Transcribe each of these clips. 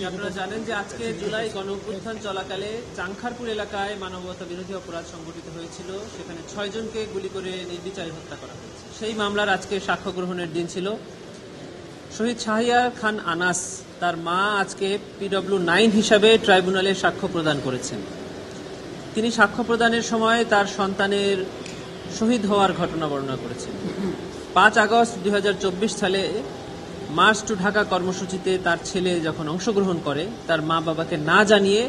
আপনারা জানেন যে আজকে জুলাই গণঅভ্যুত্থান চলাকালে চাংখারপুর এলাকায় মানবতা বিরোধী অপরাধ সংঘটিত হয়েছিল। সেখানে 6 জনকে গুলি করে নির্বিচারে হত্যা করা হয়েছে। সেই মামলার আজকে সাক্ষ্য গ্রহণের দিন ছিল। শহীদ শাহরিয়ার খান আনাস তার মা আজকে PW9 হিসাবে ট্রাইব্যুনালে সাক্ষ্য প্রদান করেছেন। তিনি সাক্ষ্য প্রদানের সময় তার সন্তানের শহীদ হওয়ার ঘটনা বর্ণনা করেছেন। 5 আগস্ট 2024 সালে মার্চ টু ঢাকা কর্মসূচিতে তার ছেলে যখন অংশগ্রহণ করে, তার মা বাবাকে না জানিয়ে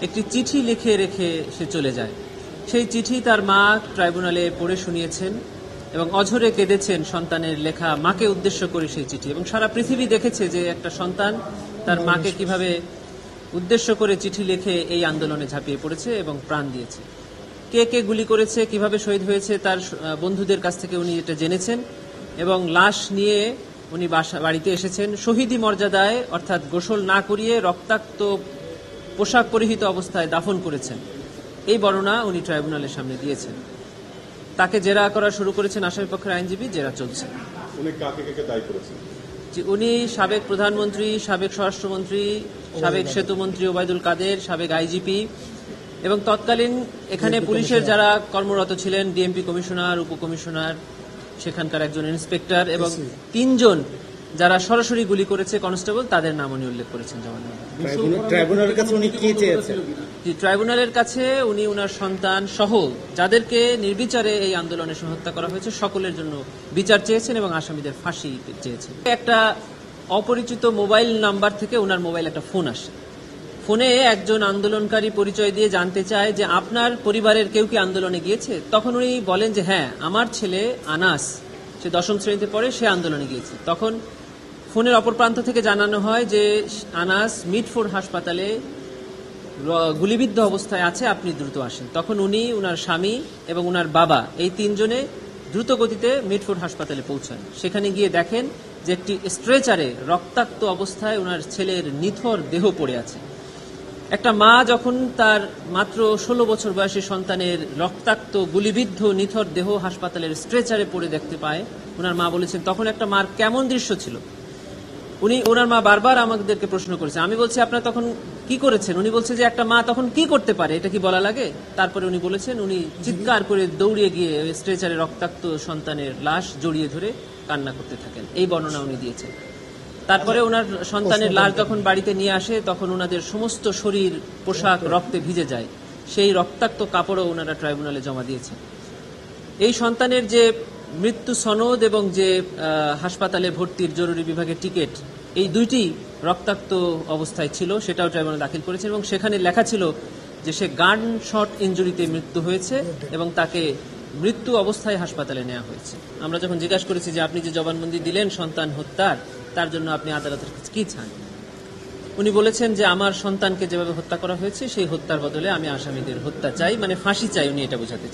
একটি চিঠি লিখে রেখে সে চলে যায়। সেই চিঠি তার মা ট্রাইব্যুনালে পড়ে শুনিয়েছেন এবং অঝরে কেঁদেছেন সন্তানের লেখা মাকে উদ্দেশ্য করে সেই চিঠি। এবং সারা পৃথিবী দেখেছে যে একটা সন্তান তার মাকে কিভাবে উদ্দেশ্য করে চিঠি লিখে এই আন্দোলনে ঝাঁপিয়ে পড়েছে এবং প্রাণ দিয়েছে। কে কে গুলি করেছে, কিভাবে শহীদ হয়েছে, তার বন্ধুদের কাছ থেকে উনি এটা জেনেছেন এবং লাশ নিয়ে উনি বাড়িতে এসেছেন। শহীদি মর্যাদায় অর্থাৎ গোসল না করিয়ে রক্তাক্ত পোশাক পরিহিত অবস্থায় দাফন করেছেন। এই বর্ণনা উনি ট্রাইব্যুনালের সামনে দিয়েছেন। তাকে জেরা করা শুরু করেছেন আসামি পক্ষের আইনজীবী, জেরা চলছে। উনি কাকে কাকে দায়ী করেছেন? উনি সাবেক প্রধানমন্ত্রী, সাবেক স্বরাষ্ট্রমন্ত্রী, সাবেক সেতুমন্ত্রী ওবায়দুল কাদের, সাবেক আইজিপি এবং তৎকালীন এখানে পুলিশের যারা কর্মরত ছিলেন, ডিএমপি কমিশনার, উপকমিশনার, সেখানকার একজন ইন্সপেক্টর এবং 3 জন যারা সরাসরি গুলি করেছে কনস্টেবল, তাদের নাম উনি উল্লেখ করেছেন জবানবন্দি। ট্রাইব্যুনালের কাছে উনি কি চেয়েছেন? ট্রাইব্যুনালের কাছে উনি ওনার সন্তান সহ যাদেরকে নির্বিচারে এই আন্দোলনে হত্যা করা হয়েছে সকলের জন্য বিচার চেয়েছেন এবং আসামিদের ফাঁসি চেয়েছেন। একটা অপরিচিত মোবাইল নাম্বার থেকে ওনার মোবাইল একটা ফোন আসে। ফোনে একজন আন্দোলনকারী পরিচয় দিয়ে জানতে চায় যে আপনার পরিবারের কেউ কি আন্দোলনে গিয়েছে। তখন উনি বলেন যে হ্যাঁ, আমার ছেলে আনাস, সে 10ম শ্রেণীতে পড়ে, সে আন্দোলনে গিয়েছে। তখন ফোনের অপর প্রান্ত থেকে জানানো হয় যে আনাস মিটফোর্ড হাসপাতালে গুলিবিদ্ধ অবস্থায় আছে, আপনি দ্রুত আসেন। তখন উনি, উনার স্বামী এবং উনার বাবা, এই 3 জনে দ্রুত গতিতে মিটফোর্ড হাসপাতালে পৌঁছান। সেখানে গিয়ে দেখেন যে একটি স্ট্রেচারে রক্তাক্ত অবস্থায় উনার ছেলের নিথর দেহ পড়ে আছে। একটা মা যখন তার মাত্র 16 বছর বয়সী সন্তানের রক্তাক্ত গুলিবিদ্ধ নিথর দেহ হাসপাতালের স্ট্রেচারে পড়ে দেখতে পায়, ওনার মা বলেছেন তখন একটা মার কেমন দৃশ্য ছিল। ওনার মা বারবার আমাদেরকে প্রশ্ন করেছে। আমি বলছি আপনারা তখন কি করেছেন? উনি বলছে যে একটা মা তখন কি করতে পারে, এটা কি বলা লাগে? তারপরে উনি বলেছেন উনি চিৎকার করে দৌড়িয়ে গিয়ে স্ট্রেচারে রক্তাক্ত সন্তানের লাশ জড়িয়ে ধরে কান্না করতে থাকেন। এই বর্ণনা উনি দিয়েছেন। তারপরে ওনার সন্তানের লাশ যখন বাড়িতে নিয়ে আসে তখন ওনাদের সমস্ত শরীর, পোশাক রক্তে ভিজে যায়। সেই রক্তাক্ত কাপড়ও ওনারা ট্রাইব্যুনালে জমা দিয়েছেন। এই সন্তানের যে মৃত্যু সনদ এবং যে হাসপাতালে ভর্তির জরুরি বিভাগের টিকিট, এই দুইটি রক্তাক্ত অবস্থায় ছিল, সেটাও ট্রাইব্যুনালে দাখিল করেছেন এবং সেখানে লেখা ছিল যে সে গান শট ইনজুরিতে মৃত্যু হয়েছে এবং তাকে মৃত্যু অবস্থায় হাসপাতালে নেওয়া হয়েছে। আমরা যখন জিজ্ঞাসা করেছি যে আপনি যে জবানবন্দি দিলেন সন্তান হত্যার, তার জন্য আপনি আদালতের কাছে কি চান, উনি বলেছেন যে আমার সন্তানকে যেভাবে হত্যা করা হয়েছে সেই হত্যার বদলে আমি আসামিদের হত্যা চাই, মানে ফাঁসি চাই, উনি এটা বোঝাতে চান।